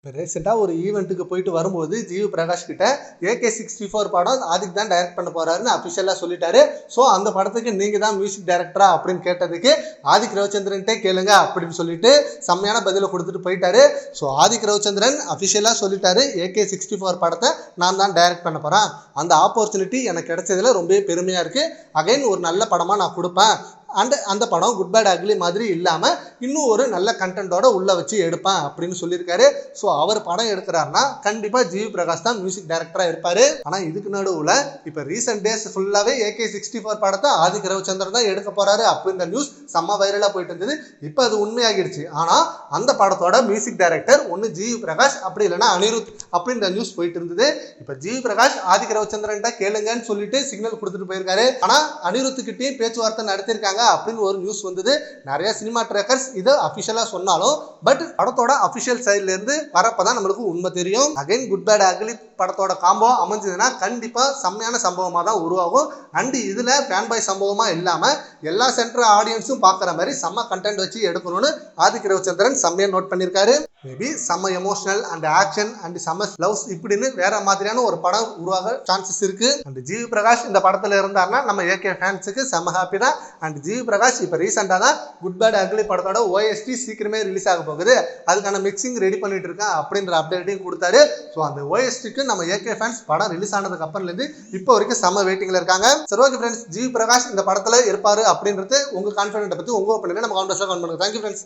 இப்போ ரீசெண்டாக ஒரு ஈவெண்ட்டுக்கு போயிட்டு வரும்போது ஜிவி பிரகாஷ் கிட்ட AK64 படம் ஆதிக் தான் டைரக்ட் பண்ண போறாருன்னு அஃபிஷியலாக சொல்லிட்டாரு. ஸோ அந்த படத்துக்கு நீங்க தான் மியூசிக் டைரக்டரா அப்படின்னு கேட்டதுக்கு ஆதிக் ரவிச்சந்திரன்ட்டே கேளுங்க அப்படின்னு சொல்லிட்டு செம்மையான பதிலை கொடுத்துட்டு போயிட்டாரு. ஸோ ஆதிக் ரவிச்சந்திரன் அஃபிஷியலாக சொல்லிட்டாரு AK64 படத்தை நான் தான் டைரக்ட் பண்ண போறேன். அந்த ஆப்பர்ச்சுனிட்டி எனக்கு கிடைச்சதுல ரொம்ப பெருமையா இருக்கு. அகைன் ஒரு நல்ல படமா நான் கொடுப்பேன். அண்ட் அந்த படம் குட் பேட் அக்லி மாதிரி இல்லாமல் இன்னும் ஒரு நல்ல கண்டென்ட்டோட உள்ள வச்சு எடுப்பேன் அப்படின்னு சொல்லியிருக்காரு. ஸோ அவர் படம் எடுக்கிறாருன்னா கண்டிப்பாக ஜிவி பிரகாஷ் தான் மியூசிக் டைரக்டராக இருப்பார். ஆனால் இதுக்கு நடுவில் இப்போ ரீசெண்ட் டேஸ் ஃபுல்லாகவே AK64 படத்தை ஆதிக் ரவிச்சந்திரன் தான் எடுக்க போகிறாரு அப்படின்ற நியூஸ் செம்ம வைரலாக போயிட்டு இருந்தது. இப்போ அது உண்மையாகிடுச்சு. ஆனால் அந்த படத்தோட மியூசிக் டைரக்டர் ஒன்று ஜிவி பிரகாஷ், அப்படி இல்லைன்னா அனிருத் அப்படின்ற நியூஸ் போயிட்டு இருந்தது. இப்போ ஜிவி பிரகாஷ் ஆதிக் ரவிச்சந்திரன் கேளுங்கன்னு சொல்லிட்டு சிக்னல் கொடுத்துட்டு போயிருக்காரு. ஆனால் அனிருத்துக்கிட்டையும் பேச்சுவார்த்தை நடத்திருக்காங்க அப்படின்னு ஒரு நியூஸ் வந்தது. நிறைய சினிமா ட்ராக்கர்ஸ் இதை அஃபிஷியலா சொன்னாலும் பட் படத்தோட அஃபிஷியல் சைட்ல இருந்து வரப்பதான் நம்மளுக்கு உண்மை தெரியும். அகைன் குட் பேட் அக்லி படத்தோட காம்போ அமைஞ்சதுன்னா கண்டிப்பா செம்மையான சம்பவமா தான் உருவாகும். அண்ட் இதுல ஃபேன் பாய் சம்பவமா இல்லாம எல்லா சென்ட்ரல் ஆடியன்ஸும் பாக்குற மாதிரி செம்ம கண்டென்ட் வச்சு எடுக்கணும்னு ஆதிக் ரவிச்சந்திரன் செம்மையா நோட் பண்ணியிருக்காரு. மேபி செம்ம எமோஷனல் அண்ட் ஆக்ஷன் அண்ட் செம்ம லவ்ஸ் இப்படின்னு வேற மாதிரியான ஒரு படம் உருவாக சான்சஸ் இருக்கு. அண்ட் ஜிவி பிரகாஷ் இந்த படத்துல இருந்தாருன்னா நம்ம AK ஃபேன்ஸுக்கு செம்ம ஹாப்பி தான். அண்ட் ஜிவி பிரகாஷ் இப்போ ரீசெண்டாக தான் குட் பேட் அக்லி படத்தோட OST சீக்கிரமே ரிலீஸ் ஆக போகுது. அதுக்கான மிக்சிங் ரெடி பண்ணிட்டு இருக்கேன் அப்படின்ற அப்டேட்டையும் கொடுத்தாரு. ஸோ அந்த OSTக்கு நம்ம AK ஃபேன்ஸ் படம் ரிலீஸ் ஆனதுக்கு அப்புறம்லேருந்து இப்போ வரைக்கும் செம்ம வெயிட்டிங்ல இருக்காங்க. சரி, ஓகே ஃப்ரெண்ட்ஸ், ஜிவி பிரகாஷ் இந்த படத்தில் இருப்பாரு அப்படின்றது உங்க கான்ஃபிடென்ட்டை பற்றி உங்க ஒப்பீனியனை நம்ம கமெண்ட் பாக்ஸ்ல கமெண்ட் பண்ணுங்க. Thank you friends.